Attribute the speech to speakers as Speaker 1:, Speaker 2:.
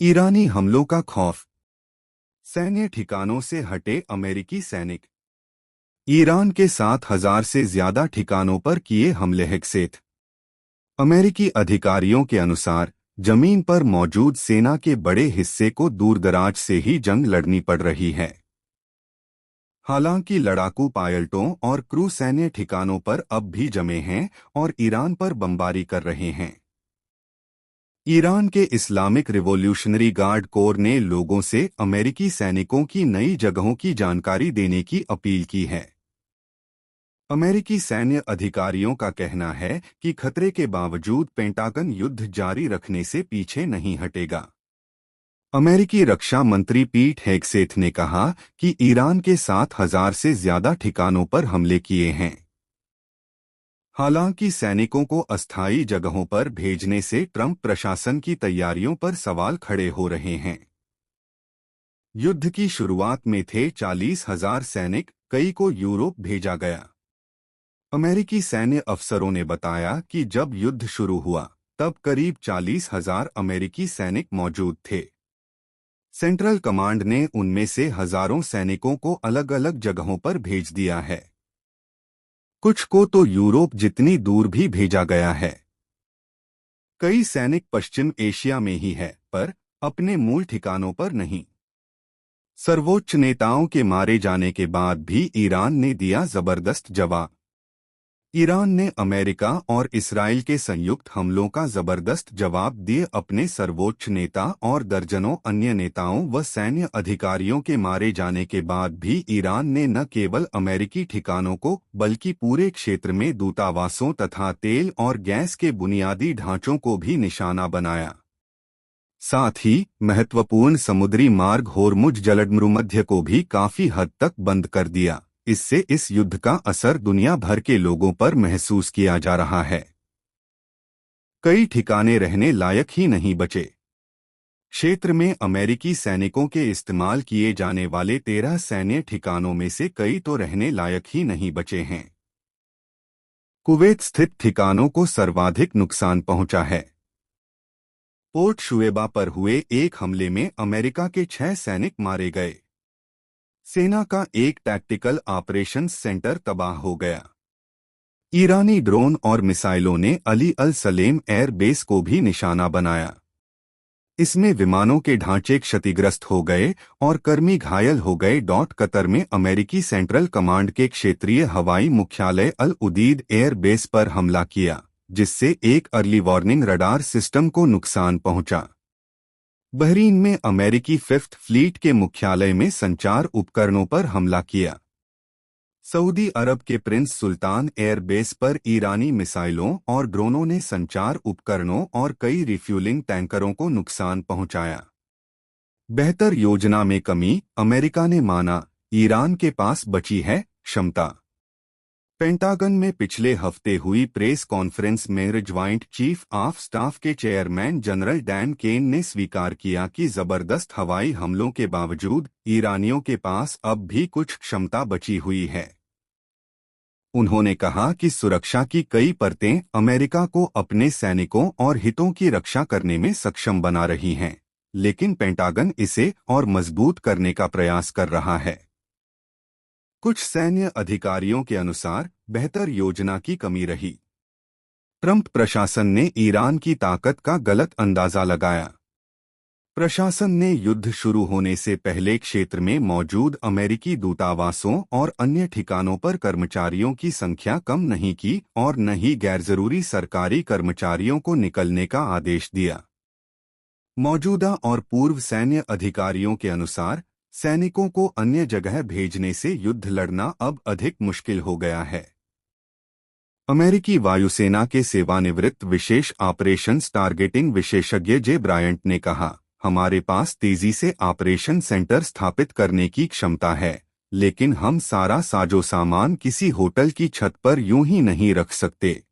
Speaker 1: ईरानी हमलों का खौफ। सैन्य ठिकानों से हटे अमेरिकी सैनिक। ईरान के 7,000 से ज्यादा ठिकानों पर किए हमले हेक्सेथ। अमेरिकी अधिकारियों के अनुसार जमीन पर मौजूद सेना के बड़े हिस्से को दूरदराज से ही जंग लड़नी पड़ रही है। हालांकि लड़ाकू पायलटों और क्रू सैन्य ठिकानों पर अब भी जमे हैं और ईरान पर बमबारी कर रहे हैं। ईरान के इस्लामिक रिवॉल्यूशनरी गार्ड कोर ने लोगों से अमेरिकी सैनिकों की नई जगहों की जानकारी देने की अपील की है। अमेरिकी सैन्य अधिकारियों का कहना है कि खतरे के बावजूद पेंटागन युद्ध जारी रखने से पीछे नहीं हटेगा। अमेरिकी रक्षा मंत्री पीट हेगसेथ ने कहा कि ईरान के 7,000 से ज्यादा ठिकानों पर हमले किए हैं। हालांकि सैनिकों को अस्थायी जगहों पर भेजने से ट्रंप प्रशासन की तैयारियों पर सवाल खड़े हो रहे हैं। युद्ध की शुरुआत में थे 40,000 सैनिक, कई को यूरोप भेजा गया। अमेरिकी सैन्य अफसरों ने बताया कि जब युद्ध शुरू हुआ तब करीब 40,000 अमेरिकी सैनिक मौजूद थे। सेंट्रल कमांड ने उनमें से हजारों सैनिकों को अलग अलग जगहों पर भेज दिया है। कुछ को तो यूरोप जितनी दूर भी भेजा गया है। कई सैनिक पश्चिम एशिया में ही है, पर अपने मूल ठिकानों पर नहीं। सर्वोच्च नेताओं के मारे जाने के बाद भी ईरान ने दिया जबरदस्त जवाब। ईरान ने अमेरिका और इसराइल के संयुक्त हमलों का जबरदस्त जवाब दिए अपने सर्वोच्च नेता और दर्जनों अन्य नेताओं व सैन्य अधिकारियों के मारे जाने के बाद भी ईरान ने न केवल अमेरिकी ठिकानों को बल्कि पूरे क्षेत्र में दूतावासों तथा तेल और गैस के बुनियादी ढांचों को भी निशाना बनाया। साथ ही महत्वपूर्ण समुद्री मार्ग होर्मुज जलसंधि को भी काफी हद तक बंद कर दिया। इससे इस युद्ध का असर दुनिया भर के लोगों पर महसूस किया जा रहा है। कई ठिकाने रहने लायक ही नहीं बचे। क्षेत्र में अमेरिकी सैनिकों के इस्तेमाल किए जाने वाले 13 सैन्य ठिकानों में से कई तो रहने लायक ही नहीं बचे हैं। कुवैत स्थित ठिकानों को सर्वाधिक नुकसान पहुंचा है। पोर्ट शुएबा पर हुए एक हमले में अमेरिका के 6 सैनिक मारे गए। सेना का एक टैक्टिकल ऑपरेशंस सेंटर तबाह हो गया। ईरानी ड्रोन और मिसाइलों ने अली अल सलेम एयर बेस को भी निशाना बनाया। इसमें विमानों के ढांचे क्षतिग्रस्त हो गए और कर्मी घायल हो गए। कतर में अमेरिकी सेंट्रल कमांड के क्षेत्रीय हवाई मुख्यालय अल उदीद एयर बेस पर हमला किया, जिससे एक अर्ली वार्निंग रडार सिस्टम को नुकसान पहुंचा। बहरीन में अमेरिकी 5th फ्लीट के मुख्यालय में संचार उपकरणों पर हमला किया। सऊदी अरब के प्रिंस सुल्तान एयरबेस पर ईरानी मिसाइलों और ड्रोनों ने संचार उपकरणों और कई रिफ्यूलिंग टैंकरों को नुकसान पहुंचाया। बेहतर योजना में कमी, अमेरिका ने माना, ईरान के पास बची है क्षमता। पेंटागन में पिछले हफ्ते हुई प्रेस कॉन्फ्रेंस में ज्वाइंट चीफ ऑफ स्टाफ के चेयरमैन जनरल डैन केन ने स्वीकार किया कि जबरदस्त हवाई हमलों के बावजूद ईरानियों के पास अब भी कुछ क्षमता बची हुई है। उन्होंने कहा कि सुरक्षा की कई परतें अमेरिका को अपने सैनिकों और हितों की रक्षा करने में सक्षम बना रही हैं, लेकिन पेंटागन इसे और मजबूत करने का प्रयास कर रहा है। कुछ सैन्य अधिकारियों के अनुसार बेहतर योजना की कमी रही। ट्रंप प्रशासन ने ईरान की ताकत का गलत अंदाजा लगाया। प्रशासन ने युद्ध शुरू होने से पहले क्षेत्र में मौजूद अमेरिकी दूतावासों और अन्य ठिकानों पर कर्मचारियों की संख्या कम नहीं की और न ही गैरजरूरी सरकारी कर्मचारियों को निकलने का आदेश दिया। मौजूदा और पूर्व सैन्य अधिकारियों के अनुसार सैनिकों को अन्य जगह भेजने से युद्ध लड़ना अब अधिक मुश्किल हो गया है। अमेरिकी वायुसेना के सेवानिवृत्त विशेष ऑपरेशंस टारगेटिंग विशेषज्ञ जे ब्रायंट ने कहा, हमारे पास तेजी से ऑपरेशन सेंटर स्थापित करने की क्षमता है, लेकिन हम सारा साजो सामान किसी होटल की छत पर यूं ही नहीं रख सकते।